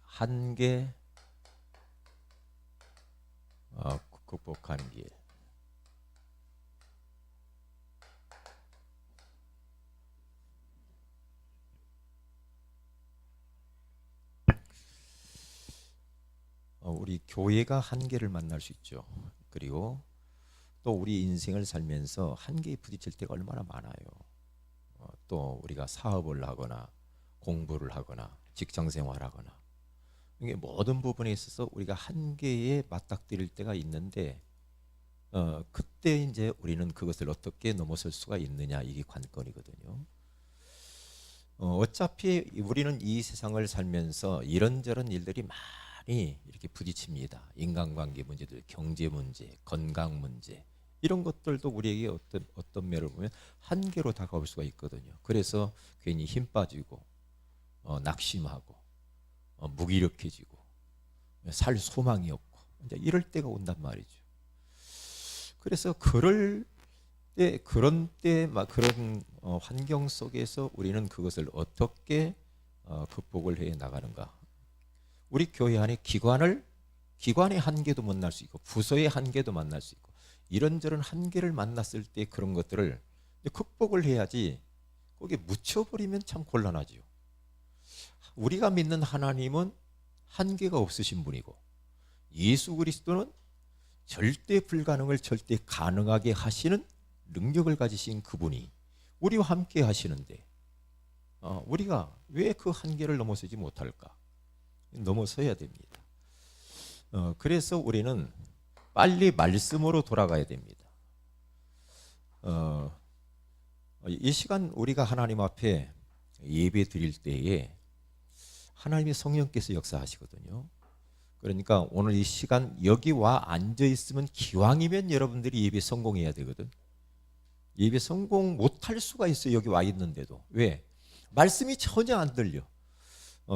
한계 극복하는 길. 우리 교회가 한계를 만날 수 있죠. 그리고 또 우리 인생을 살면서 한계에 부딪힐 때가 얼마나 많아요. 또 우리가 사업을 하거나 공부를 하거나 직장 생활하거나 이게 모든 부분에 있어서 우리가 한계에 맞닥뜨릴 때가 있는데 그때 이제 우리는 그것을 어떻게 넘어설 수가 있느냐, 이게 관건이거든요. 어차피 우리는 이 세상을 살면서 이런저런 일들이 많이 이렇게 부딪힙니다. 인간관계 문제들, 경제 문제, 건강 문제, 이런 것들도 우리에게 어떤 면을 보면 한계로 다가올 수가 있거든요. 그래서 괜히 힘 빠지고 낙심하고 무기력해지고 살 소망이 없고 이제 이럴 때가 온단 말이죠. 그래서 그런 환경 속에서 우리는 그것을 어떻게 극복을 해 나가는가? 우리 교회 안에 기관의 한계도 만날 수 있고 부서의 한계도 만날 수 있고 이런저런 한계를 만났을 때 그런 것들을 극복을 해야지. 거기에 묻혀버리면 참 곤란하지요. 우리가 믿는 하나님은 한계가 없으신 분이고 예수 그리스도는 절대 불가능을 절대 가능하게 하시는 능력을 가지신 그분이 우리와 함께 하시는데 우리가 왜 그 한계를 넘어서지 못할까? 넘어서야 됩니다. 그래서 우리는 빨리 말씀으로 돌아가야 됩니다. 이 시간 우리가 하나님 앞에 예배 드릴 때에 하나님의 성령께서 역사하시거든요. 그러니까 오늘 이 시간 여기 와 앉아 있으면 기왕이면 여러분들이 예배 성공해야 되거든. 예배 성공 못할 수가 있어요. 여기 와 있는데도. 왜? 말씀이 전혀 안 들려.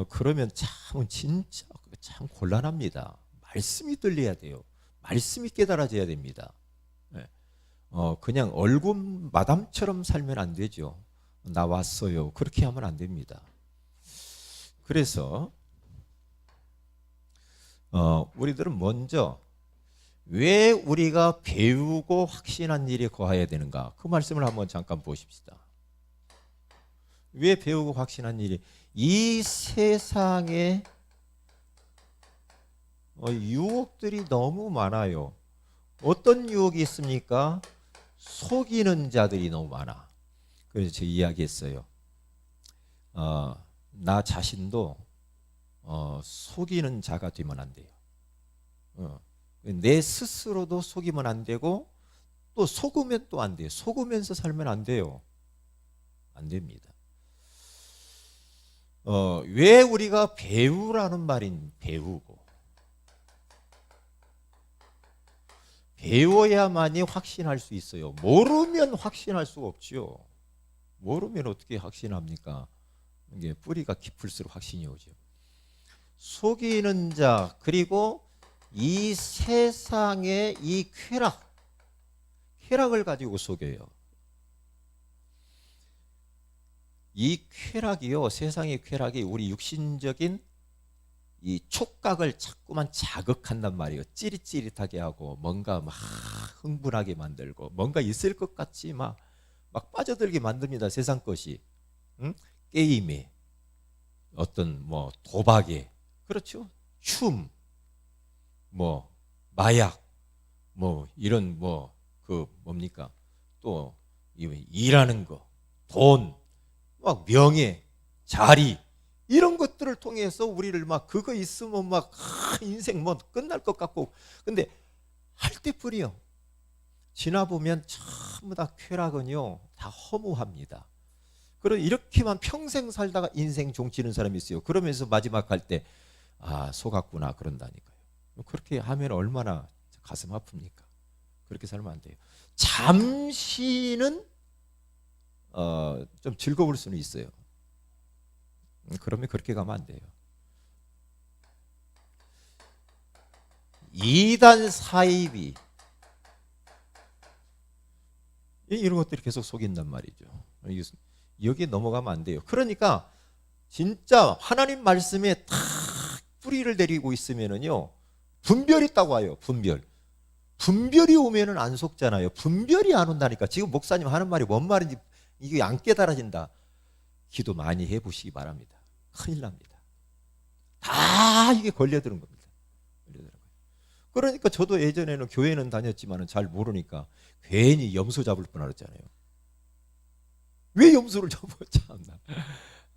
그러면 진짜 참 곤란합니다. 말씀이 들려야 돼요. 말씀이 깨달아져야 됩니다. 그냥 얼굴 마담처럼 살면 안 되죠. 나 왔어요. 그렇게 하면 안 됩니다. 그래서 우리들은 먼저 왜 우리가 배우고 확신한 일에 거해야 되는가? 그 말씀을 한번 잠깐 보십시다. 왜 배우고 확신한 일이? 이 세상에 유혹들이 너무 많아요. 어떤 유혹이 있습니까? 속이는 자들이 너무 많아. 그래서 제가 이야기했어요. 나 자신도 속이는 자가 되면 안 돼요. 내 스스로도 속이면 안 되고 또 속으면 또 안 돼요. 속으면서 살면 안 돼요. 안 됩니다. 왜 우리가 배우라는 말인 배우고 배워야만이 확신할 수 있어요. 모르면 확신할 수가 없지요. 모르면 어떻게 확신합니까? 이게 뿌리가 깊을수록 확신이 오죠. 속이는 자, 그리고 이 세상의 이 쾌락을 가지고 속여요. 이 쾌락이요, 세상의 쾌락이 우리 육신적인 이 촉각을 자꾸만 자극한단 말이에요. 찌릿찌릿하게 하고 뭔가 막 흥분하게 만들고 뭔가 있을 것 같이 막 빠져들게 만듭니다. 세상 것이. 응? 게임에, 어떤 도박에, 그렇죠? 춤, 마약, 이런 뭡니까? 또 일하는 거, 돈, 명예, 자리, 이런 것들을 통해서 우리를 그거 있으면 인생 끝날 것 같고, 근데 할 때뿐이요. 지나보면 전부 다 쾌락은요 다 허무합니다. 그럼 이렇게만 평생 살다가 인생 종치는 사람이 있어요. 그러면서 마지막 할 때 속았구나 그런다니까요. 그렇게 하면 얼마나 가슴 아픕니까? 그렇게 살면 안 돼요. 잠시는 좀 즐거울 수는 있어요. 그러면 그렇게 가면 안 돼요. 이단 사이비, 이런 것들이 계속 속인단 말이죠. 여기에 넘어가면 안 돼요. 그러니까 진짜 하나님 말씀에 탁 뿌리를 내리고 있으면은요, 분별이 있다고 와요. 분별이 오면은 안 속잖아요. 분별이 안 온다니까. 지금 목사님 하는 말이 뭔 말인지 이게 안 깨달아진다. 기도 많이 해보시기 바랍니다. 큰일 납니다. 다 이게 걸려드는 겁니다. 그러니까 저도 예전에는 교회는 다녔지만 잘 모르니까 괜히 염소 잡을 뻔하잖아요. 왜 염소를 잡아? 참나.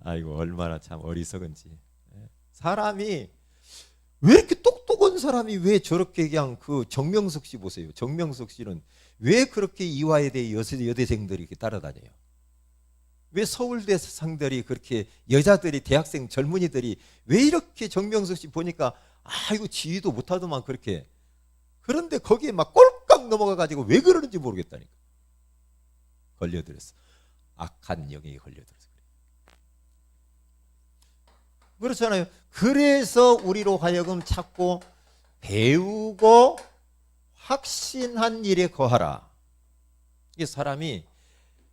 아이고, 얼마나 참 어리석은지. 사람이 왜 이렇게 똑똑한 사람이 왜 저렇게 그냥 그 정명석 씨 보세요. 정명석 씨는 왜 그렇게 이화여대 여대생들이 이렇게 따라다녀요? 왜 서울대 상들이 그렇게 여자들이 대학생 젊은이들이 왜 이렇게 정명석 씨 보니까 아이고 지휘도 못하더만 그렇게. 그런데 거기에 막 꼴깍 넘어가 가지고 왜 그러는지 모르겠다니까. 걸려들었어. 악한 영에 걸려들었어. 그렇잖아요. 그래서 우리로 하여금 찾고 배우고 확신한 일에 거하라. 이게 사람이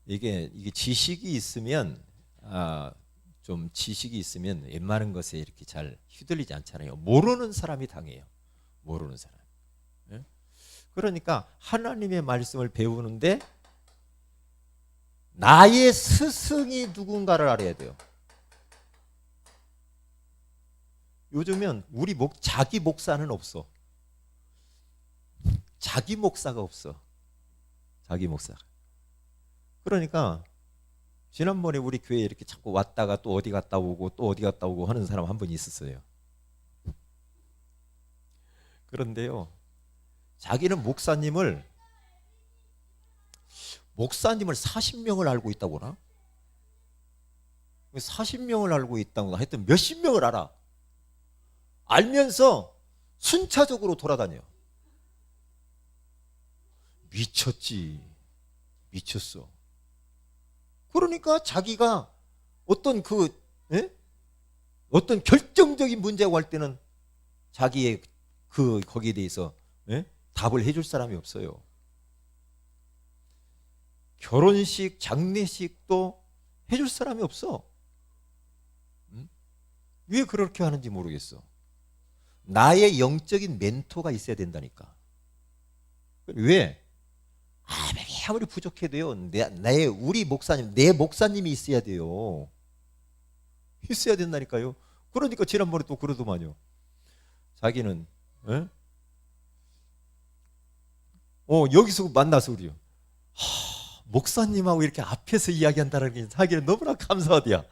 이게 지식이 있으면 좀 지식이 있으면 웬만한 것에 이렇게 잘 휘둘리지 않잖아요. 모르는 사람이 당해요. 모르는 사람. 그러니까 하나님의 말씀을 배우는데 나의 스승이 누군가를 알아야 돼요. 요즘은 우리 자기 목사는 없어. 자기 목사가 없어. 자기 목사가. 그러니까 지난번에 우리 교회에 이렇게 자꾸 왔다가 또 어디 갔다 오고 또 어디 갔다 오고 하는 사람 한 분 있었어요. 그런데요, 자기는 목사님을 40명을 알고 있다고나? 40명을 알고 있다고 하여튼 몇십 명을 알아. 알면서 순차적으로 돌아다녀. 미쳤지. 미쳤어. 그러니까 자기가 어떤 어떤 결정적인 문제가 올 때는 자기의 거기에 대해서 답을 해줄 사람이 없어요. 결혼식, 장례식도 해줄 사람이 없어. 왜 그렇게 하는지 모르겠어. 나의 영적인 멘토가 있어야 된다니까. 왜? 아무리 부족해도요, 우리 목사님, 내 목사님이 있어야 돼요. 있어야 된다니까요. 그러니까 지난번에 또 그러더만요. 자기는, 여기서 만나서 우리요. 목사님하고 이렇게 앞에서 이야기한다는 게 자기는 너무나 감사하대요.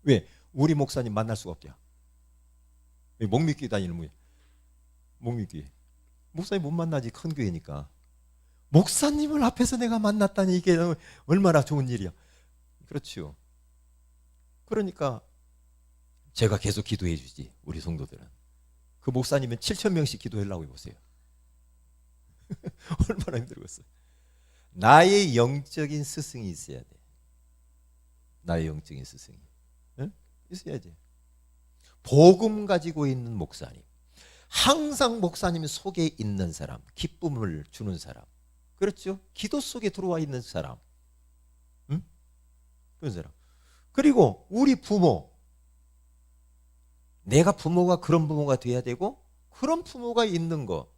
왜? 우리 목사님 만날 수가 없대요. 목미교회 다니는 거예요. 목미교회. 목사님 못 만나지, 큰 교회니까. 목사님을 앞에서 내가 만났다니 이게 얼마나 좋은 일이야. 그렇죠. 그러니까 제가 계속 기도해 주지, 우리 성도들은. 그 목사님은 7,000명씩 기도하려고 해보세요. 얼마나 힘들겠어요. 나의 영적인 스승이 있어야 돼. 나의 영적인 스승이. 있어야지. 복음 가지고 있는 목사님. 항상 목사님 속에 있는 사람. 기쁨을 주는 사람. 그렇죠? 기도 속에 들어와 있는 사람. 그런 사람. 그리고 우리 부모. 내가 부모가 그런 부모가 돼야 되고 그런 부모가 있는 거.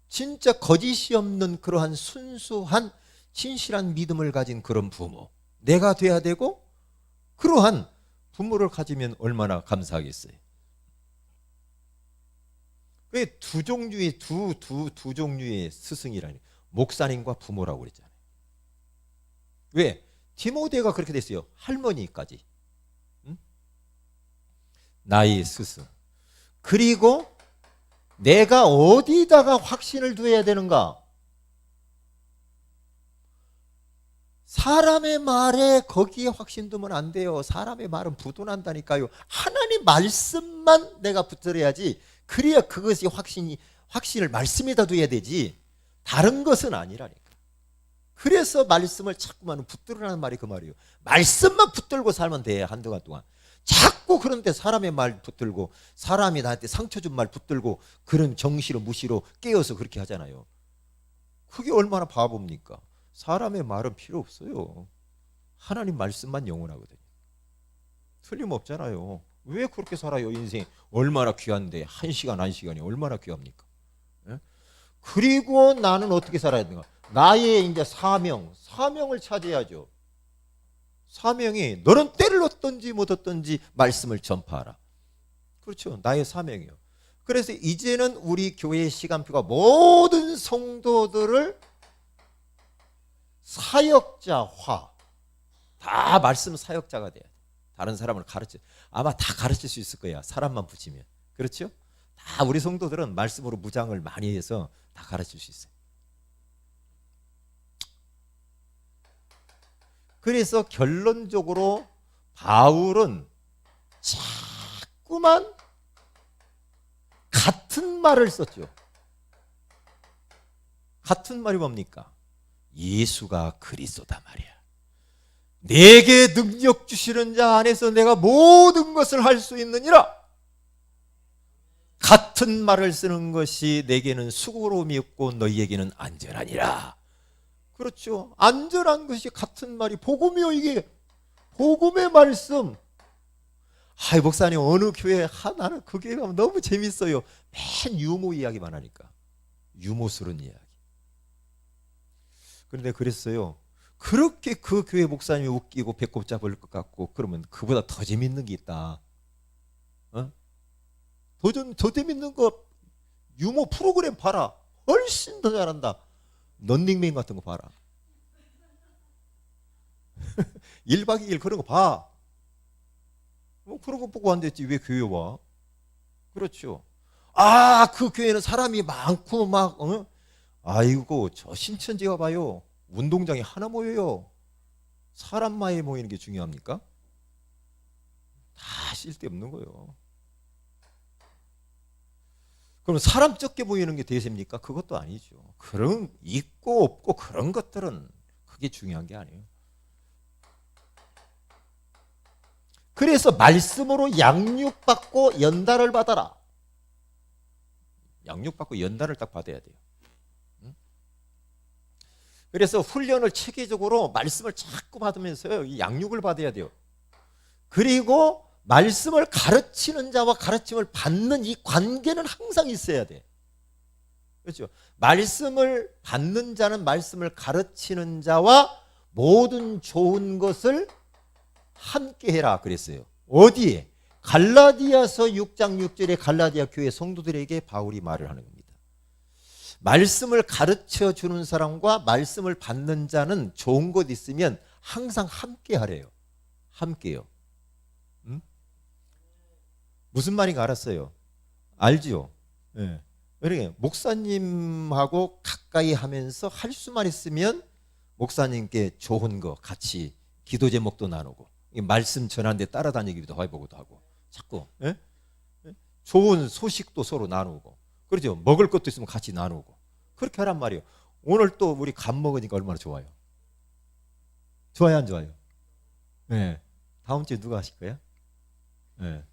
진짜 거짓이 없는 그러한 순수한 진실한 믿음을 가진 그런 부모. 내가 돼야 되고 그러한 부모를 가지면 얼마나 감사하겠어요. 왜 두 종류의 스승이라니. 목사님과 부모라고 그랬잖아요. 왜? 디모데가 그렇게 됐어요. 할머니까지. 나의 스승. 그리고 내가 어디다가 확신을 두어야 되는가? 사람의 말에 거기에 확신 두면 안 돼요. 사람의 말은 부도난다니까요. 하나님 말씀만 내가 붙들어야지. 그래야 그것이 확신을 말씀에다 둬야 되지. 다른 것은 아니라니까. 그래서 말씀을 자꾸만 붙들으라는 말이 그 말이에요. 말씀만 붙들고 살면 돼, 한동안 동안. 자꾸 그런데 사람의 말 붙들고 사람이 나한테 상처 준 말 붙들고 그런 정시로 무시로 깨어서 그렇게 하잖아요. 그게 얼마나 바보입니까? 사람의 말은 필요 없어요. 하나님 말씀만 영원하거든요. 틀림없잖아요. 왜 그렇게 살아요? 인생 얼마나 귀한데, 한 시간 한 시간이 얼마나 귀합니까? 예? 그리고 나는 어떻게 살아야 되는가? 나의 이제 사명을 찾아야죠. 사명이 너는 때를 얻든지 못 얻든지 말씀을 전파하라. 그렇죠. 나의 사명이요. 그래서 이제는 우리 교회의 시간표가 모든 성도들을 사역자화, 다 말씀 사역자가 돼야 돼. 다른 사람을 가르쳐, 아마 다 가르칠 수 있을 거야. 사람만 붙이면. 그렇죠? 다 우리 성도들은 말씀으로 무장을 많이 해서 다 가르칠 수 있어요. 그래서 결론적으로 바울은 자꾸만 같은 말을 썼죠. 같은 말이 뭡니까? 예수가 그리스도다 말이야. 내게 능력 주시는 자 안에서 내가 모든 것을 할 수 있느니라. 같은 말을 쓰는 것이 내게는 수고로움이 없고 너희에게는 안전하니라. 그렇죠. 안전한 것이 같은 말이 복음이요. 이게 복음의 말씀. 아이 목사님 어느 교회 나는 그 교회 가면 너무 재밌어요. 맨 유머 이야기만 하니까. 유머스러운 이야기. 그런데 그랬어요. 그렇게 그 교회 목사님이 웃기고 배꼽 잡을 것 같고 그러면 그보다 더 재밌는 게 있다. 어? 더 재밌는 거 유머 프로그램 봐라. 훨씬 더 잘한다. 런닝맨 같은 거 봐라. 1박 2일 그런 거 봐. 그런 거 보고 안 됐지. 왜 교회 와? 그렇죠. 그 교회는 사람이 많고 막 아이고 저 신천지 가봐요. 운동장에 하나 모여요. 사람 많이 모이는 게 중요합니까? 다 쓸데없는 거예요. 그럼 사람 적게 모이는 게 대세입니까? 그것도 아니죠. 그런 있고 없고 그런 것들은 그게 중요한 게 아니에요. 그래서 말씀으로 양육받고 연단을 받아라. 양육받고 연단을 딱 받아야 돼요. 그래서 훈련을 체계적으로 말씀을 자꾸 받으면서요, 이 양육을 받아야 돼요. 그리고 말씀을 가르치는 자와 가르침을 받는 이 관계는 항상 있어야 돼. 그렇죠? 말씀을 받는 자는 말씀을 가르치는 자와 모든 좋은 것을 함께 해라 그랬어요. 어디에? 갈라디아서 6장 6절에 갈라디아 교회 성도들에게 바울이 말을 하는 겁니다. 말씀을 가르쳐 주는 사람과 말씀을 받는 자는 좋은 것 있으면 항상 함께 하래요. 함께요. 무슨 말인가 알았어요. 알지요? 네. 그러니까 목사님하고 가까이 하면서 할 수만 있으면 목사님께 좋은 거 같이 기도 제목도 나누고 말씀 전하는데 따라다니기도 해보기도 하고 자꾸 좋은 소식도 서로 나누고 그렇죠. 먹을 것도 있으면 같이 나누고 그렇게 하란 말이에요. 오늘 또 우리 밥 먹으니까 얼마나 좋아요. 좋아요 안 좋아요? 네. 다음 주에 누가 하실 거야? 네.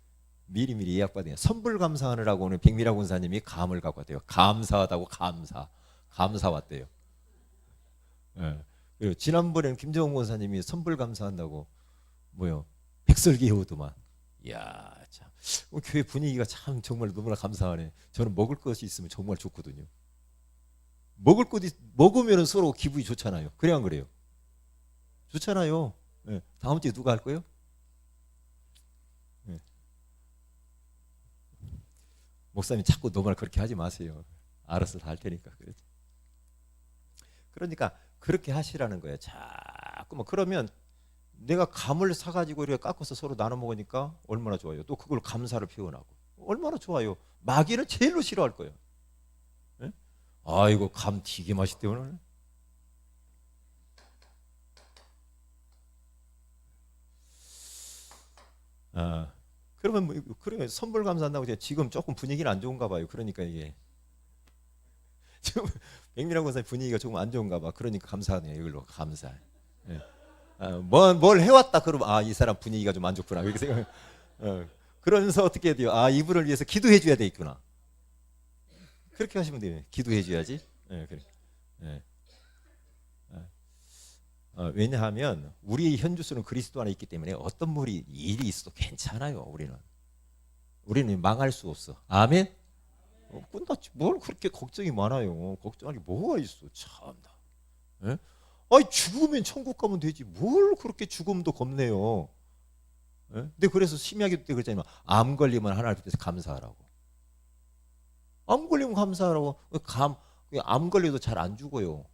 미리미리 예약받으냐. 선불 감사하느라고 오늘 백미라 권사님이 감을 갖고 왔대요. 감사하다고 감사 왔대요. 네. 그리고 지난번에는 김정은 권사님이 선불 감사한다고 백설기 해오더만. 이야 참 교회 분위기가 참 정말 너무나 감사하네. 저는 먹을 것이 있으면 정말 좋거든요. 먹을 것 먹으면 서로 기분이 좋잖아요. 그래 안 그래요? 좋잖아요. 네. 다음 주에 누가 할 거예요? 네. 목사님 자꾸 너무 그렇게 하지 마세요. 알아서 다 할 테니까. 그러니까 그렇게 하시라는 거예요. 자꾸 그러면 내가 감을 사가지고 이렇게 깎아서 서로 나눠 먹으니까 얼마나 좋아요. 또 그걸 감사를 표현하고 얼마나 좋아요. 마귀는 제일로 싫어할 거예요. 네? 아이고 감 되게 맛있대 오늘. 그러면 그러면 선불 감사한다고 지금 조금 분위기는 안 좋은가 봐요. 그러니까 이게 지금 백미라 권사님 분위기가 조금 안 좋은가 봐. 그러니까 감사하네요. 이걸로 감사. 네. 뭘 해왔다 그러면 이 사람 분위기가 좀 안 좋구나 이렇게 생각. 그러면서 어떻게 해야 돼요? 이분을 위해서 기도해 줘야 되겠구나. 그렇게 하시면 돼요. 기도해 줘야지. 네, 그래. 네. 왜냐하면 우리 현주소는 그리스도 안에 있기 때문에 어떤 일이 있어도 괜찮아요. 우리는 망할 수 없어. 아멘. 끝났지. 뭘 그렇게 걱정이 많아요. 걱정할 게 뭐가 있어. 참나. 예? 아니 죽으면 천국 가면 되지. 뭘 그렇게 죽음도 겁내요. 예? 근데 그래서 심야기도 때 그랬잖아요. 암 걸리면 하나님께서 감사하라고. 암 걸리면 감사하라고. 암 걸려도 잘 안 죽어요.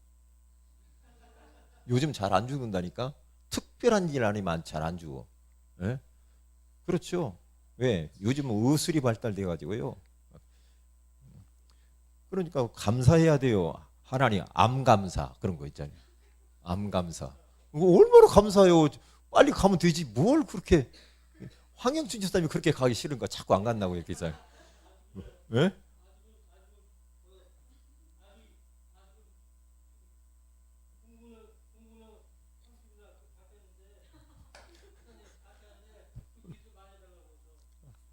요즘 잘 안 죽는다니까. 특별한 일 아니면 잘 안 죽어. 예? 그렇죠. 왜? 요즘은 의술이 발달돼 가지고요. 그러니까 감사해야 돼요. 하나님 암 감사 그런 거 있잖아요. 암 감사. 이거 얼마나 감사해요. 빨리 가면 되지. 뭘 그렇게 황영춘 집사님이 그렇게 가기 싫은가? 자꾸 안 간다고 이렇게 있어요. 예?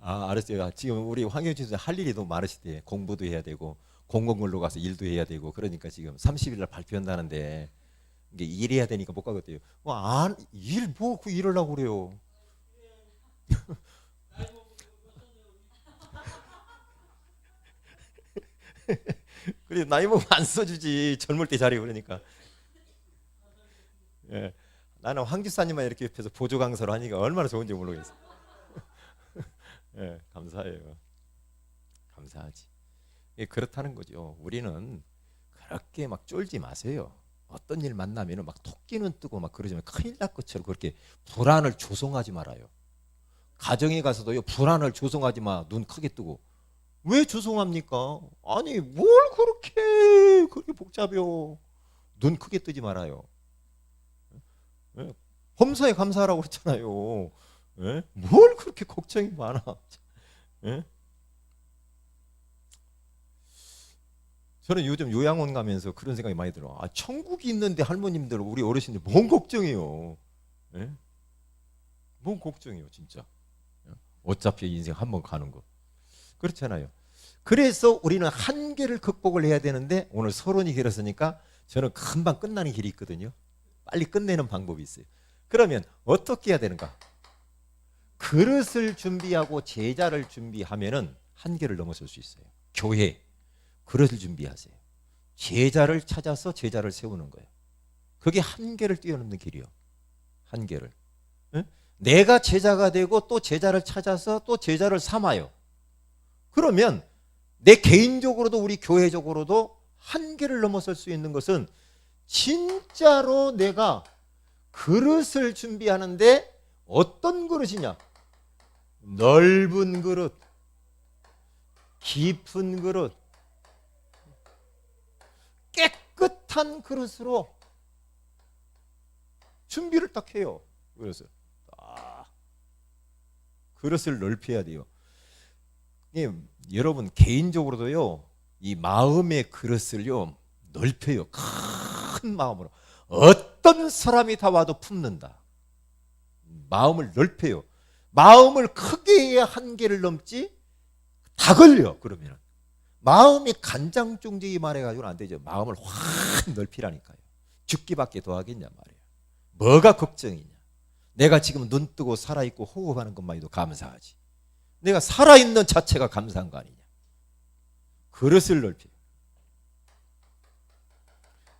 알았어요. 지금 우리 황영진 선생 할 일이 너무 많으시대. 공부도 해야 되고 공공근로 가서 일도 해야 되고 그러니까 지금 30일 날 발표한다는데 이게 일해야 되니까 못 가겠대요. 그 일을 하고 그래요. 그래 나이 먹으면 안 써주지. 젊을 때 잘해 그러니까. 예. 나는 황 집사님만 이렇게 옆에서 보조 강사로 하니까 얼마나 좋은지 모르겠어. 예, 감사해요. 감사하지. 예, 그렇다는 거죠. 우리는 그렇게 막 쫄지 마세요. 어떤 일 만나면 막 토끼는 뜨고 막 그러지만 큰일 날 것처럼 그렇게 불안을 조성하지 말아요. 가정에 가서도요 불안을 조성하지 마. 눈 크게 뜨고. 왜 조성합니까? 아니 뭘 그렇게 복잡해요. 눈 크게 뜨지 말아요. 예? 범사에 감사하라고 그랬잖아요. 예? 뭘 그렇게 걱정이 많아. 예? 저는 요즘 요양원 가면서 그런 생각이 많이 들어. 천국이 있는데 할머님들, 우리 어르신들 뭔 걱정이에요. 예? 뭔 걱정이에요, 진짜. 예? 어차피 인생 한 번 가는 거. 그렇잖아요. 그래서 우리는 한계를 극복을 해야 되는데 오늘 서론이 길었으니까 저는 금방 끝나는 길이 있거든요. 빨리 끝내는 방법이 있어요. 그러면 어떻게 해야 되는가? 그릇을 준비하고 제자를 준비하면은 한계를 넘어설 수 있어요. 교회 그릇을 준비하세요. 제자를 찾아서 제자를 세우는 거예요. 그게 한계를 뛰어넘는 길이요. 한계를. 응? 내가 제자가 되고 또 제자를 찾아서 또 제자를 삼아요. 그러면 내 개인적으로도 우리 교회적으로도 한계를 넘어설 수 있는 것은 진짜로 내가 그릇을 준비하는데 어떤 그릇이냐? 넓은 그릇, 깊은 그릇, 깨끗한 그릇으로 준비를 딱 해요. 그래서 그릇을 넓혀야 돼요. 여러분 개인적으로도요, 이 마음의 그릇을요 넓혀요. 큰 마음으로 어떤 사람이 다 와도 품는다. 마음을 넓혀요. 마음을 크게 해야 한계를 넘지. 다 걸려. 그러면 마음이 간장종지기 말해가지고는 안 되죠. 마음을 확 넓히라니까요. 죽기밖에 더 하겠냐 말이에요. 뭐가 걱정이냐. 내가 지금 눈 뜨고 살아있고 호흡하는 것만해도 감사하지. 내가 살아있는 자체가 감사한 거 아니냐. 그릇을 넓혀요.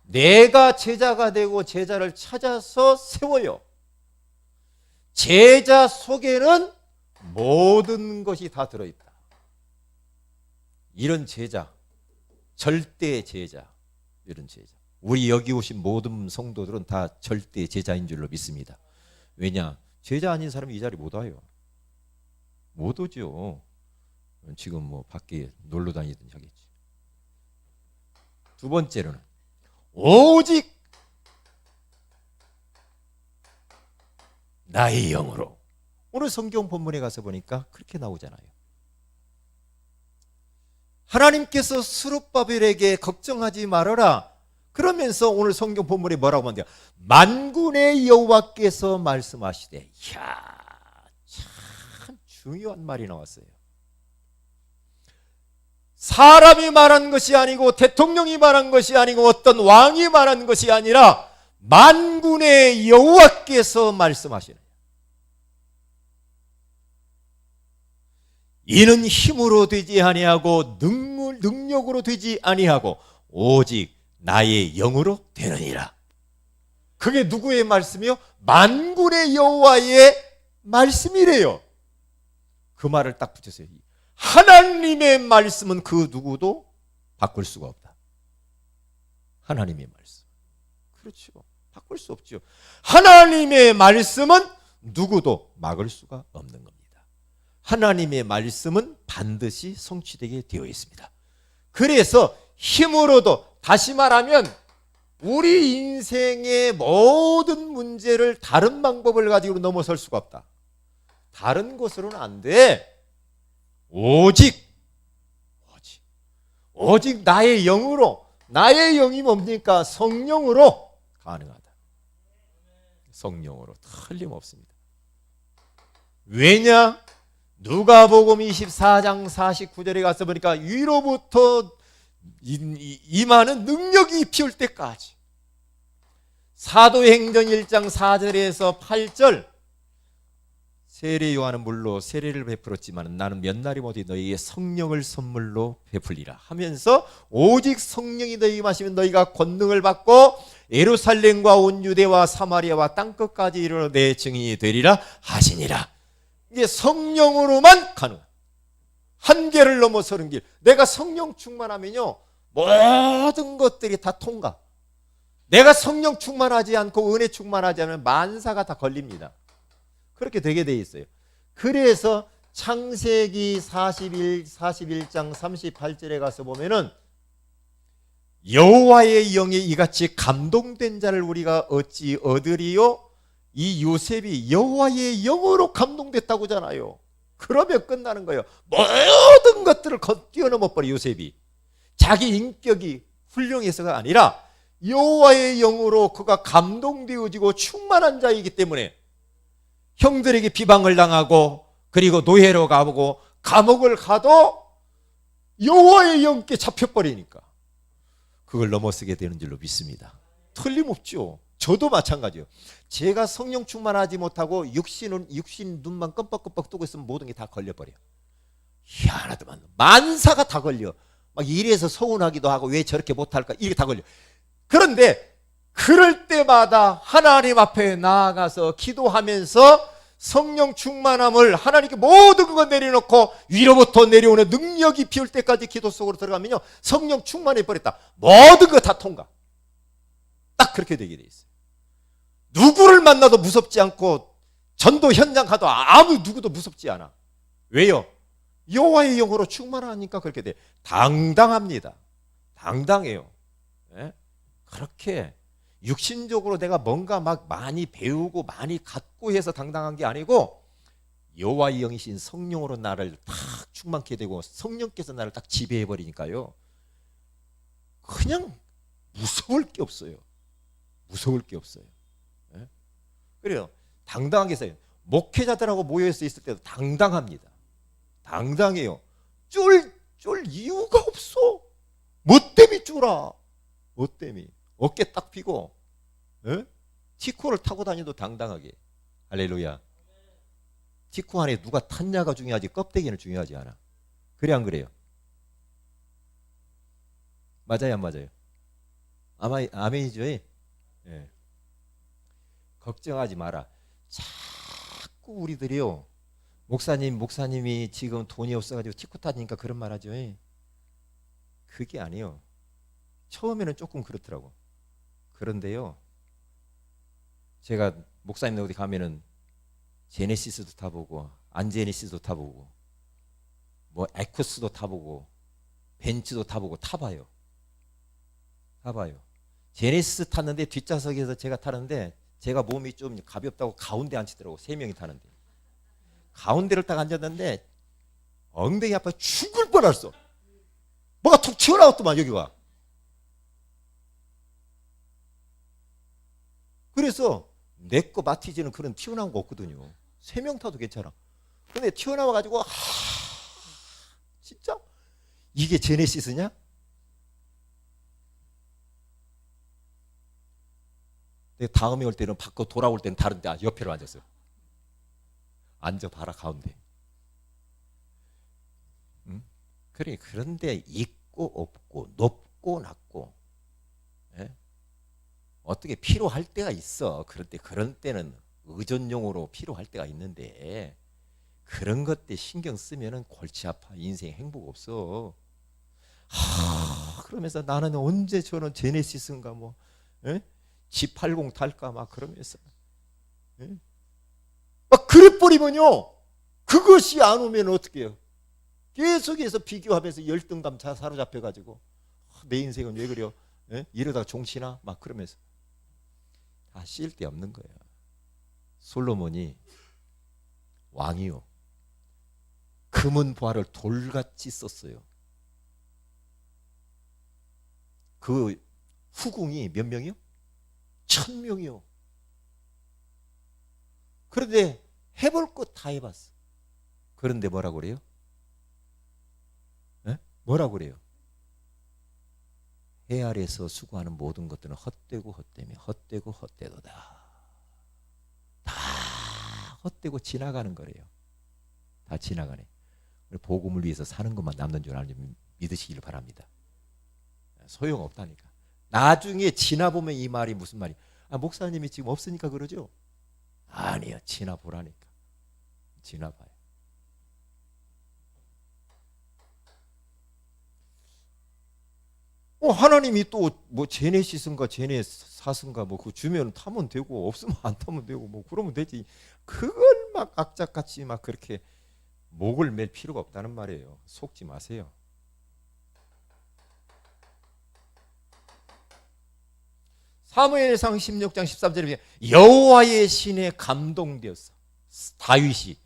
내가 제자가 되고 제자를 찾아서 세워요. 제자 속에는 모든 것이 다 들어있다. 이런 제자, 절대 제자, 이런 제자. 우리 여기 오신 모든 성도들은 다 절대 제자인 줄로 믿습니다. 왜냐? 제자 아닌 사람이 이 자리 못 와요. 못 오죠. 지금 뭐 밖에 놀러 다니든지 하겠지. 두 번째로는 오직 나의 영으로. 오늘 성경 본문에 가서 보니까 그렇게 나오잖아요. 하나님께서 스룹바벨에게 걱정하지 말아라. 그러면서 오늘 성경 본문에 뭐라고 하는데요? 만군의 여호와께서 말씀하시되. 이야, 참 중요한 말이 나왔어요. 사람이 말한 것이 아니고 대통령이 말한 것이 아니고 어떤 왕이 말한 것이 아니라 만군의 여호와께서 말씀하시느냐. 이는 힘으로 되지 아니하고 능력으로 되지 아니하고 오직 나의 영으로 되느니라. 그게 누구의 말씀이요? 만군의 여호와의 말씀이래요. 그 말을 딱 붙였어요. 하나님의 말씀은 그 누구도 바꿀 수가 없다. 하나님의 말씀. 그렇죠. 바꿀 수 없죠. 하나님의 말씀은 누구도 막을 수가 없는 겁니다. 하나님의 말씀은 반드시 성취되게 되어 있습니다. 그래서 힘으로도, 다시 말하면 우리 인생의 모든 문제를 다른 방법을 가지고 넘어설 수가 없다. 다른 것으로는 안 돼. 오직 나의 영으로, 나의 영이 뭡니까? 성령으로 가능하다. 성령으로 틀림없습니다. 왜냐? 누가복음 24장 49절에 가서 보니까 위로부터 임하는 능력이 피울 때까지. 사도행전 1장 4절에서 8절, 세례 요한은 물로 세례를 베풀었지만 나는 몇 날이 못해 너희에게 성령을 선물로 베풀리라 하면서 오직 성령이 너희에게 마시면 너희가 권능을 받고 예루살렘과 온 유대와 사마리아와 땅끝까지 이르러 내 증인이 되리라 하시니라. 이게 성령으로만 가능한, 한계를 넘어서는 길. 내가 성령 충만하면요 모든 것들이 다 통과. 내가 성령 충만하지 않고 은혜 충만하지 않으면 만사가 다 걸립니다. 그렇게 되게 돼 있어요. 그래서 창세기 41장 38절에 가서 보면은 여호와의 영에 이같이 감동된 자를 우리가 어찌 얻으리요? 이 요셉이 여호와의 영으로 감동됐다고 하잖아요. 그러면 끝나는 거예요. 모든 것들을 뛰어넘어 버려. 요셉이 자기 인격이 훌륭해서가 아니라 여호와의 영으로 그가 감동되어지고 충만한 자이기 때문에 형들에게 비방을 당하고 그리고 노예로 가보고 감옥을 가도 여호와의 영께 잡혀버리니까 그걸 넘어서게 되는 줄로 믿습니다. 틀림없죠. 저도 마찬가지예요. 제가 성령 충만하지 못하고 육신 눈만 끔뻑끔뻑 뜨고 있으면 모든 게 다 걸려버려. 희한하더만 만사가 다 걸려. 막 이래서 서운하기도 하고 왜 저렇게 못할까 이게 다 걸려. 그런데 그럴 때마다 하나님 앞에 나아가서 기도하면서 성령 충만함을 하나님께 모든 것 내려놓고 위로부터 내려오는 능력이 피울 때까지 기도 속으로 들어가면요 성령 충만해 버렸다. 모든 거 다 통과. 딱 그렇게 되게 돼 있어요. 누구를 만나도 무섭지 않고 전도 현장 가도 아무 누구도 무섭지 않아. 왜요? 여호와의 영으로 충만하니까 그렇게 돼. 당당합니다. 당당해요. 네? 그렇게 육신적으로 내가 뭔가 막 많이 배우고 많이 갖고 해서 당당한 게 아니고 여호와의 영이신 성령으로 나를 딱 충만케 되고 성령께서 나를 딱 지배해 버리니까요 그냥 무서울 게 없어요. 무서울 게 없어요. 네? 그래요. 당당하게 써요. 목회자들하고 모여서 있을 때도 당당합니다. 당당해요. 쫄 이유가 없어. 뭐 때문에 쫄아? 뭐 때문에? 어깨 딱 펴고 티코를 타고 다니도 당당하게. 할렐루야. 티코 안에 누가 탔냐가 중요하지 껍데기는 중요하지 않아. 그래 안 그래요? 맞아요 안 맞아요? 아멘이죠. 예. 걱정하지 마라. 자꾸 우리들이요 목사님이 지금 돈이 없어가지고 티코 타니까 그런 말 하죠. 예. 그게 아니에요. 처음에는 조금 그렇더라고. 그런데요 제가 목사님 어디 가면은 제네시스도 타보고 안제네시스도 타보고 뭐 에쿠스도 타보고 벤츠도 타보고 타봐요. 제네시스 탔는데 뒷좌석에서 제가 타는데 제가 몸이 좀 가볍다고 가운데 앉히더라고. 3명이 타는데 가운데를 딱 앉았는데 엉덩이 아파 죽을 뻔했어. 뭐가 툭 튀어나왔더만 여기가. 그래서 내 거 마티즈는 그런 튀어나온 거 없거든요. 3명 타도 괜찮아. 근데 튀어나와가지고 진짜 이게 제네시스냐? 근데 다음에 올 때는 바꿔 돌아올 때는 다른 데 옆에로 앉았어요. 앉아봐라 가운데. 응? 그래 그런데 있고 없고 높고 낮고, 예? 어떻게 필요할 때가 있어. 그런데 그런 때는 의존용으로 필요할 때가 있는데 그런 것들 신경 쓰면은 골치 아파. 인생 행복 없어. 그러면서 나는 언제 저런 제네시스인가 뭐 G80 탈까 막 그러면서 막 그래 버리면요 그것이 안 오면 어떻게 해요? 계속해서 비교하면서 열등감 사로잡혀 가지고 내 인생은 왜 그래요? 이러다가 종치나 막 그러면서 다 쓸데없는 거예요. 솔로몬이 왕이요 금은 보화를 돌같이 썼어요. 그 후궁이 몇 명이요? 1000명이요. 그런데 해볼 것 다 해봤어. 그런데 뭐라고 그래요? 뭐라고 그래요? 해 아래서 수고하는 모든 것들은 헛되고 헛되며 헛되고 헛되도다. 다 헛되고 지나가는 거래요. 다 지나가네. 복음을 위해서 사는 것만 남는 줄 믿으시기를 바랍니다. 소용없다니까. 나중에 지나보면 이 말이 무슨 말이야? 목사님이 지금 없으니까 그러죠? 아니요. 지나보라니까. 지나봐요. 하나님이 또 뭐 제네시스인가 제네사스인가 뭐 그거 주면 타면 되고 없으면 안 타면 되고 뭐 그러면 되지. 그걸 막 악착같이 막 그렇게 목을 맬 필요가 없다는 말이에요. 속지 마세요. 사무엘상 16장 13절에 여호와의 신에 감동되었어. 다윗이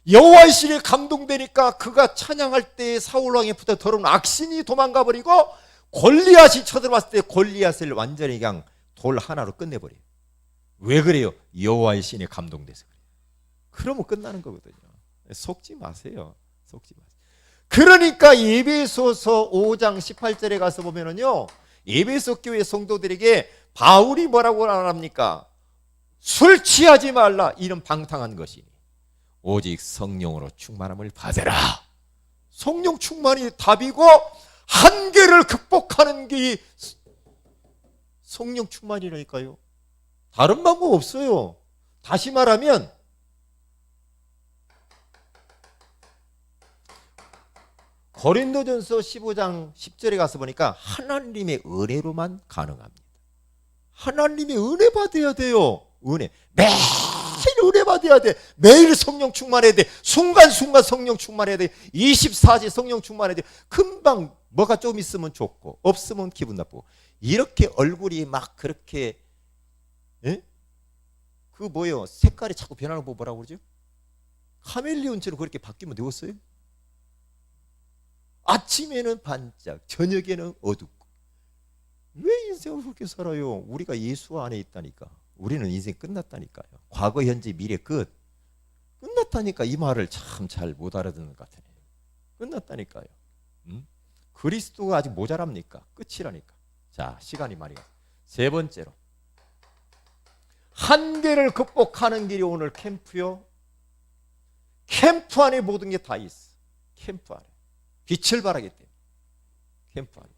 여호와의 신에 감동되니까 그가 찬양할 때 사울왕에 붙어 더러운 악신이 도망가 버리고 골리앗이 쳐들어왔을 때 골리앗을 완전히 그냥 돌 하나로 끝내버려요. 왜 그래요? 여호와의 신에 감동돼서 그래요. 그러면 끝나는 거거든요. 속지 마세요. 속지 마세요. 그러니까 에베소서 5장 18절에 가서 보면은요, 에베소 교회 성도들에게 바울이 뭐라고 말합니까? 술 취하지 말라. 이런 방탕한 것이니 오직 성령으로 충만함을 받으라. 성령 충만이 답이고 한계를 극복하는 게 성령 충만이라니까요. 다른 방법 없어요. 다시 말하면 고린도전서 15장 10절에 가서 보니까 하나님의 은혜로만 가능합니다. 하나님의 은혜 받아야 돼요. 은혜. 매일 은혜 받아야 돼. 매일 성령 충만해야 돼. 순간순간 성령 충만해야 돼. 24시 성령 충만해야 돼. 금방 뭐가 좀 있으면 좋고 없으면 기분 나쁘고. 이렇게 얼굴이 막 그렇게 그 뭐예요? 색깔이 자꾸 변하는 거 뭐라고 그러죠? 카멜리온처럼 그렇게 바뀌면 되겠어요? 아침에는 반짝, 저녁에는 어둡고. 왜 인생을 그렇게 살아요? 우리가 예수 안에 있다니까. 우리는 인생 끝났다니까요. 과거, 현재, 미래 끝. 끝났다니까. 이 말을 참 잘 못 알아듣는 것 같아요. 끝났다니까요. 그리스도가 아직 모자랍니까? 끝이라니까. 자, 시간이 많이 가요. 세 번째로 한계를 극복하는 길이 오늘 캠프요. 캠프 안에 모든 게 다 있어. 캠프 안에. 빛을 발하기 때문에. 캠프 안에.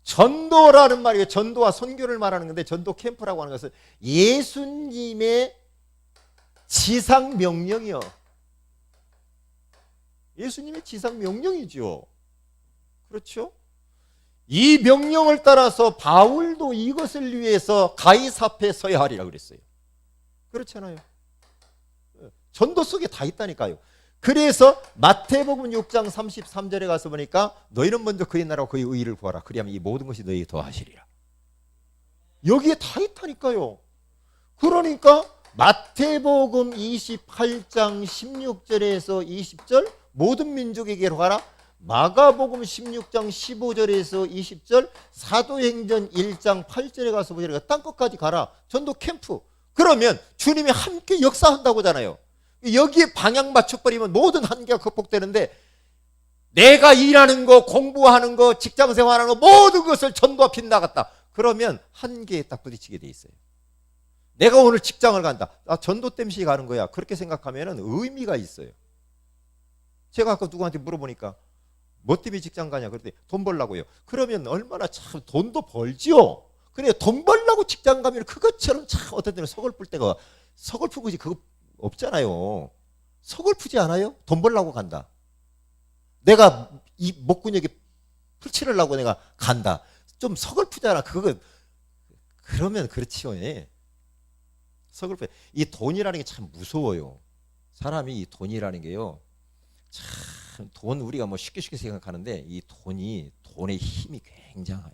전도라는 말이에요. 전도와 선교를 말하는 건데 전도 캠프라고 하는 것은 예수님의 지상 명령이요. 예수님의 지상 명령이죠. 그렇죠? 이 명령을 따라서 바울도 이것을 위해서 가이사 앞에 서야 하리라 그랬어요. 그렇잖아요. 전도 속에 다 있다니까요. 그래서 마태복음 6장 33절에 가서 보니까 너희는 먼저 그의 나라와 그의 의의를 구하라. 그리하면 이 모든 것이 너희에게 더하시리라. 여기에 다 있다니까요. 그러니까 마태복음 28장 16절에서 20절 모든 민족에게로 가라. 마가복음 16장 15절에서 20절, 사도행전 1장 8절에 가서 보니까 땅끝까지 가라. 전도 캠프. 그러면 주님이 함께 역사한다고 하잖아요. 여기에 방향 맞춰버리면 모든 한계가 극복되는데 내가 일하는 거, 공부하는 거, 직장생활하는 거 모든 것을 전도와 빗나갔다. 그러면 한계에 딱 부딪히게 돼 있어요. 내가 오늘 직장을 간다. 전도 땜시 가는 거야. 그렇게 생각하면 의미가 있어요. 제가 아까 누구한테 물어보니까 뭐 때문에 직장 가냐 그랬더니 돈 벌라고요. 그러면 얼마나 참 돈도 벌지요. 그래 돈 벌라고 직장 가면 그것처럼 참 어떤 때는 서글플 때가 서글프지 그거 없잖아요. 서글프지 않아요? 돈 벌라고 간다. 내가 이 목근육이 풀칠하려고 내가 간다. 좀 서글프잖아. 그거 그러면 그렇지요. 예. 서글프. 이 돈이라는 게 참 무서워요. 사람이 이 돈이라는 게요. 참 돈 우리가 뭐 쉽게 생각하는데 이 돈의 힘이 굉장해요.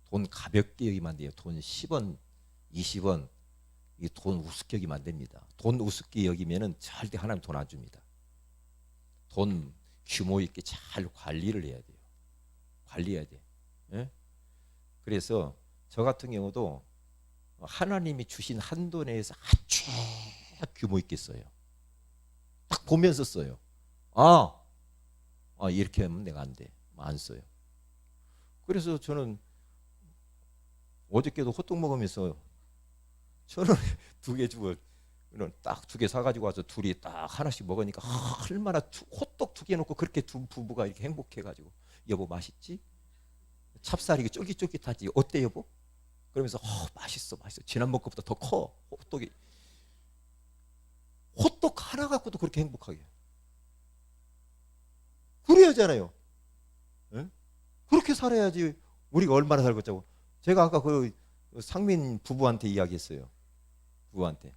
돈 가볍게 여기면 안 돼요. 돈 10원, 20원 이 돈 우습게 여기면 안 됩니다. 돈 우습게 여기면은 절대 하나님 돈 안 줍니다. 돈 규모 있게 잘 관리를 해야 돼요. 관리해야 돼. 예? 그래서 저 같은 경우도 하나님이 주신 한도 내에서 아주 규모 있게 써요. 딱 보면서 써요. 이렇게 하면 내가 안 돼. 안 써요. 그래서 저는 어저께도 호떡 먹으면서 저는 2개 주고 딱 2개 사가지고 와서 둘이 딱 하나씩 먹으니까 얼마나 호떡 2개 놓고 그렇게 두 부부가 이렇게 행복해가지고 여보 맛있지? 찹쌀이 쫄깃쫄깃하지? 어때 여보? 그러면서 맛있어. 지난번 것보다 더 커. 호떡이. 호떡 하나 갖고도 그렇게 행복하게. 그래야잖아요. 네? 그렇게 살아야지 우리가 얼마나 살겠자고. 제가 아까 그 상민 부부한테 이야기했어요. 부부한테.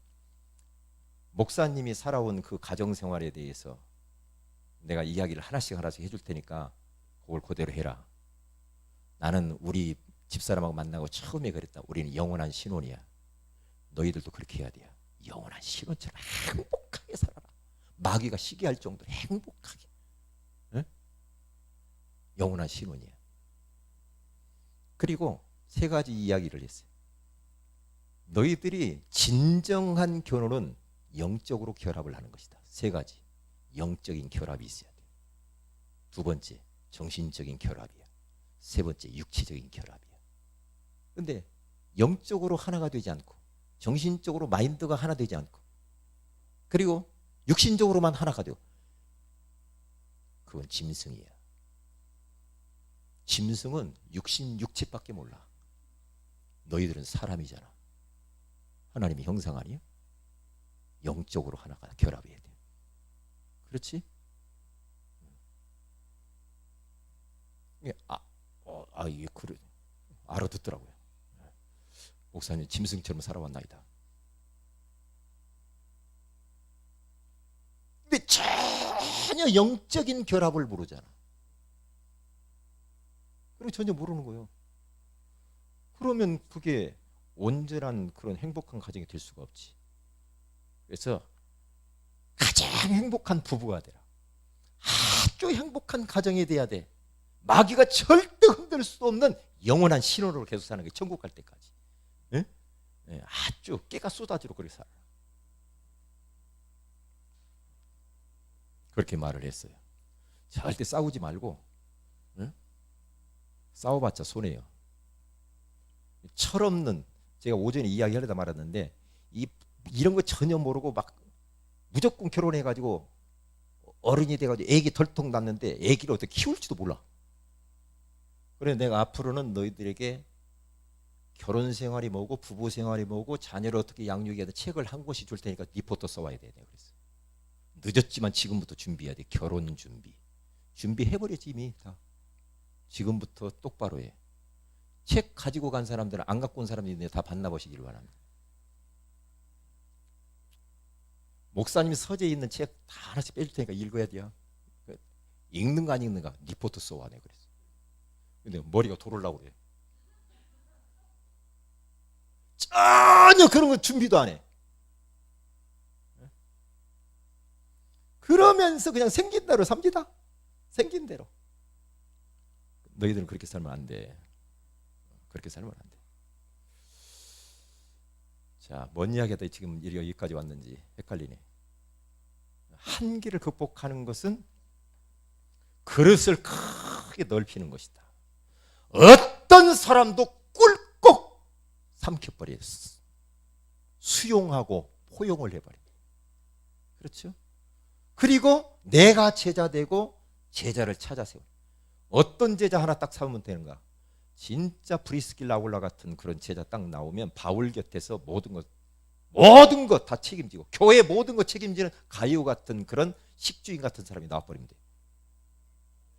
목사님이 살아온 그 가정생활에 대해서 내가 이야기를 하나씩 해줄 테니까 그걸 그대로 해라. 나는 우리 집사람하고 만나고 처음에 그랬다. 우리는 영원한 신혼이야. 너희들도 그렇게 해야 돼요. 영원한 신혼처럼 행복하게 살아라. 마귀가 시기할 정도로 행복하게. 응? 영원한 신혼이야. 그리고 3가지 이야기를 했어요. 너희들이 진정한 결혼은 영적으로 결합을 하는 것이다. 3가지. 영적인 결합이 있어야 돼. 2번째, 정신적인 결합이야. 3번째, 육체적인 결합이야. 근데 영적으로 하나가 되지 않고 정신적으로 마인드가 하나 되지 않고 그리고 육신적으로만 하나가 되고 그건 짐승이야. 짐승은 육체밖에 몰라. 너희들은 사람이잖아. 하나님의 형상 아니야? 영적으로 하나가 결합해야 돼. 그렇지? 이게 그래 알아듣더라고요. 목사님 짐승처럼 살아왔나이다. 근데 전혀 영적인 결합을 모르잖아. 그리고 전혀 모르는 거예요. 그러면 그게 온전한 그런 행복한 가정이 될 수가 없지. 그래서 가장 행복한 부부가 되라. 아주 행복한 가정이 돼야 돼. 마귀가 절대 흔들 수 없는 영원한 신혼으로 계속 사는 게 천국 갈 때까지. 예? 예, 아주 깨가 쏟아지로 그렇게 살아. 그렇게 말을 했어요. 절대 싸우지 말고 싸워봤자 손해요. 철없는 제가 오전에 이야기하려다 말았는데 이런 거 전혀 모르고 막 무조건 결혼해가지고 어른이 돼가지고 애기 덜통 낳는데 애기를 어떻게 키울지도 몰라. 그래 내가 앞으로는 너희들에게 결혼 생활이 뭐고 부부 생활이 뭐고 자녀를 어떻게 양육해야 돼 책을 한 권씩 줄 테니까 리포터 써와야 돼. 그래서 늦었지만 지금부터 준비해야 돼. 결혼 준비해버렸지 이미 다. 지금부터 똑바로 해. 책 가지고 간 사람들은 안 갖고 온 사람들이 다 받나보시기를 바랍니다. 목사님 서재에 있는 책 다 하나씩 빼줄 테니까 읽어야 돼요. 읽는가 안 읽는가 리포트 써와 내 그랬어. 근데 머리가 돌으려고 그래. 전혀 그런 거 준비도 안 해. 그러면서 그냥 생긴 대로 삽니다. 생긴 대로. 너희들은 그렇게 살면 안 돼. 그렇게 살면 안 돼. 자, 뭔 이야기하다 지금 여기까지 왔는지 헷갈리네. 한계를 극복하는 것은 그릇을 크게 넓히는 것이다. 어떤 사람도 꿀 삼켜버려요. 수용하고 포용을 해버려요. 그렇죠? 그리고 내가 제자 되고 제자를 찾아 세워. 어떤 제자 하나 딱 삼으면 되는가? 진짜 브리스길라 아굴라 같은 그런 제자 딱 나오면 바울 곁에서 모든 것 다 책임지고 교회 모든 것 책임지는 가이오 같은 그런 식주인 같은 사람이 나와버리면 돼요.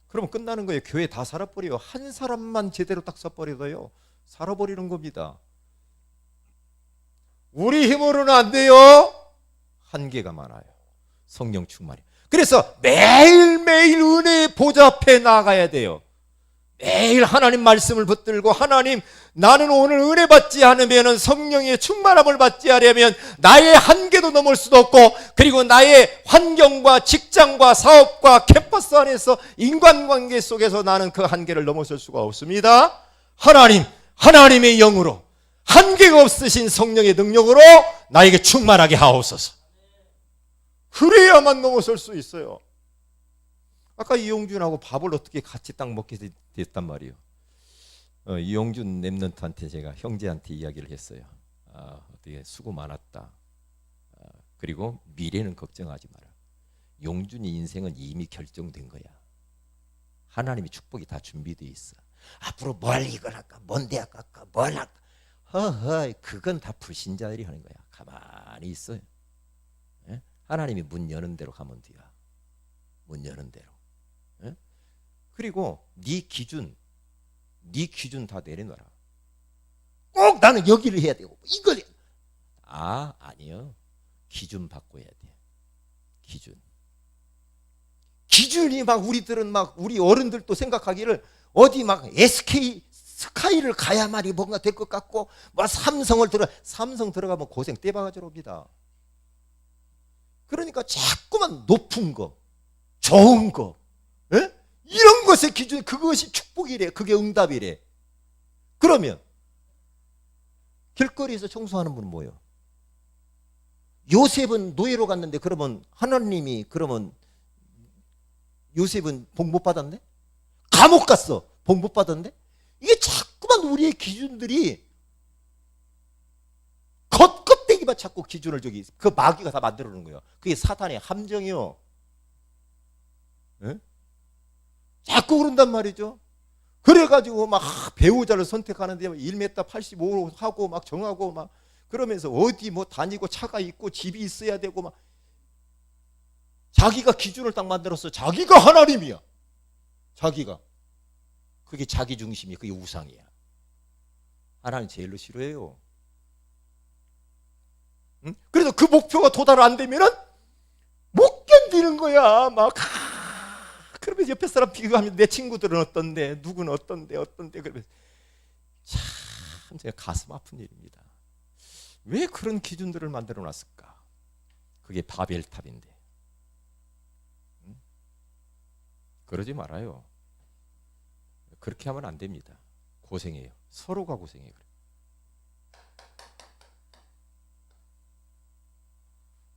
그러면 끝나는 거예요. 교회 다 살아버려요. 한 사람만 제대로 딱 써버려도요 살아버리는 겁니다. 우리 힘으로는 안 돼요. 한계가 많아요. 성령 충만이. 그래서 매일매일 은혜의 보좌 앞에 나가야 돼요. 매일 하나님 말씀을 붙들고 하나님 나는 오늘 은혜 받지 않으면 성령의 충만함을 받지 않으면 나의 한계도 넘을 수도 없고 그리고 나의 환경과 직장과 사업과 캠퍼스 안에서 인간관계 속에서 나는 그 한계를 넘어설 수가 없습니다. 하나님의 영으로 한계가 없으신 성령의 능력으로 나에게 충만하게 하옵소서. 그래야만 넘어설 수 있어요. 아까 이용준하고 밥을 어떻게 같이 딱 먹게 됐단 말이에요. 이용준 랩런트한테 제가 형제한테 이야기를 했어요. 어떻게 수고 많았다. 그리고 미래는 걱정하지 마라. 용준이 인생은 이미 결정된 거야. 하나님의 축복이 다 준비되어 있어. 앞으로 뭘 이걸 할까? 뭔 대학 갈까? 뭘 할까? 허허, 그건 다 불신자들이 하는 거야. 가만히 있어요. 예? 하나님이 문 여는 대로 가면 돼요. 문 여는 대로. 예? 그리고 네 기준 다 내려놔라. 꼭 나는 여기를 해야 되고 이걸 아니요. 기준 바꿔야 돼. 기준이 막 우리들은 막 우리 어른들도 생각하기를 어디 막 스카이를 가야만이 뭔가 될 것 같고 막 삼성 들어가면 고생 떼바가지로 옵니다. 그러니까 자꾸만 높은 거, 좋은 거, 에? 이런 것의 기준, 그것이 축복이래. 그게 응답이래. 그러면 길거리에서 청소하는 분은 뭐예요? 요셉은 노예로 갔는데 그러면 하나님이 그러면 요셉은 복 못 받았네? 감옥 갔어. 복 못 받았네? 이게 자꾸만 우리의 기준들이 겉껍데기만 자꾸 기준을 그 마귀가 다 만들어 놓은 거예요. 그게 사탄의 함정이요. 에? 자꾸 그런단 말이죠. 그래가지고 막 배우자를 선택하는데 1m 85 하고 막 정하고 막 그러면서 어디 뭐 다니고 차가 있고 집이 있어야 되고 막 자기가 기준을 딱 만들었어. 자기가 하나님이야. 자기가. 그게 자기 중심이 그게 우상이야. 하나님 제일로 싫어해요. 응? 그래서 그 목표가 도달 안 되면은 못 견디는 거야. 막 그러면 옆에 사람 비교하면 내 친구들은 어떤데, 누구는 어떤데 그러면서 참 제가 가슴 아픈 일입니다. 왜 그런 기준들을 만들어 놨을까? 그게 바벨탑인데. 응? 그러지 말아요. 그렇게 하면 안 됩니다. 고생해요. 서로가 고생해요.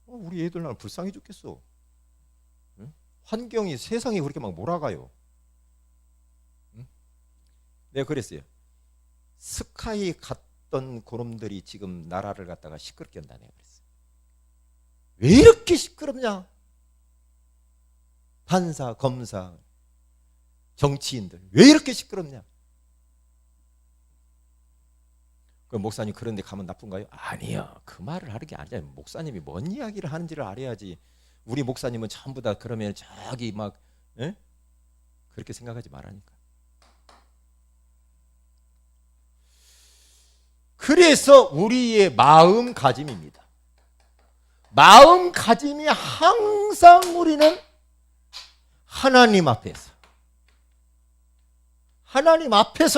우리 애들 나는 불쌍해 죽겠어. 응? 환경이 세상이 그렇게 막 몰아가요. 응? 내가 그랬어요. 스카이 갔던 그놈들이 지금 나라를 갖다가 시끄럽게 한다 내가 그랬어요. 왜 이렇게 시끄럽냐? 판사, 검사, 정치인들 왜 이렇게 시끄럽냐? 그 목사님 그런 데 가면 나쁜가요? 아니요. 그 말을 하는 게 아니라 목사님이 뭔 이야기를 하는지를 알아야지. 우리 목사님은 전부 다 그러면 저기 막 에? 그렇게 생각하지 말라니까. 그래서 우리의 마음가짐입니다. 마음가짐이 항상 우리는 하나님 앞에서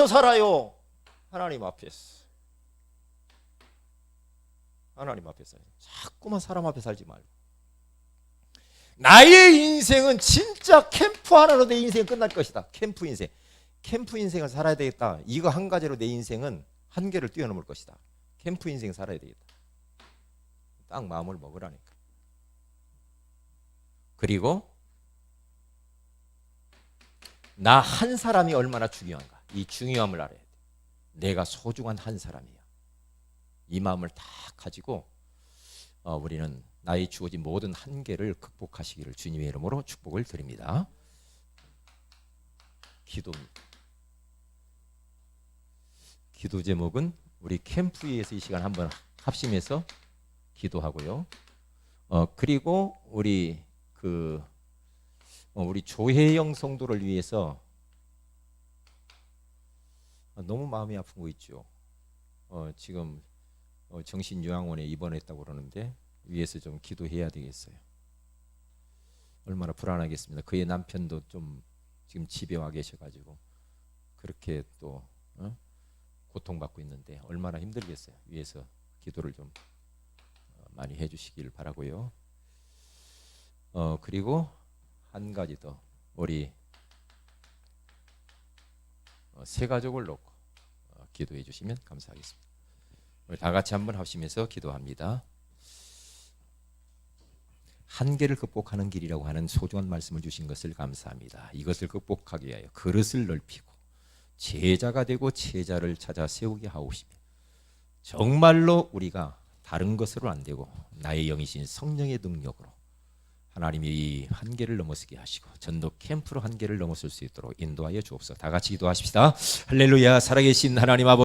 살아요. 하나님 앞에서 자꾸만 사람 앞에 살지 말고. 나의 인생은 진짜 캠프 하나로 내 인생이 끝날 것이다. 캠프 인생을 살아야 되겠다. 이거 한 가지로 내 인생은 한계를 뛰어넘을 것이다. 캠프 인생 살아야 되겠다. 딱 마음을 먹으라니까. 그리고 나 한 사람이 얼마나 중요한가. 이 중요함을 알아야 돼. 내가 소중한 한 사람이야. 이 마음을 다 가지고 우리는 나의 주어진 모든 한계를 극복하시기를 주님의 이름으로 축복을 드립니다. 기도 제목은 우리 캠프에서 이 시간 한번 합심해서 기도하고요. 그리고 우리 조혜영 성도를 위해서 너무 마음이 아픈 거 있죠. 지금 정신요양원에 입원했다고 그러는데 위에서 좀 기도해야 되겠어요. 얼마나 불안하겠습니다. 그의 남편도 좀 지금 집에 와 계셔가지고 그렇게 또 고통받고 있는데 얼마나 힘들겠어요. 위에서 기도를 좀 많이 해주시길 바라고요. 그리고 한 가지 더 우리 세 가족을 놓고 기도해 주시면 감사하겠습니다. 우리 다 같이 한번 합심해서 기도합니다. 한계를 극복하는 길이라고 하는 소중한 말씀을 주신 것을 감사합니다. 이것을 극복하기 위하여 그릇을 넓히고 제자가 되고 제자를 찾아 세우게 하옵시며 정말로 우리가 다른 것으로 안 되고 나의 영이신 성령의 능력으로 하나님이 이 한계를 넘어서게 하시고 전도 캠프로 한계를 넘어설 수 있도록 인도하여 주옵소서. 다 같이 기도하십시다. 할렐루야. 살아계신 하나님 아버지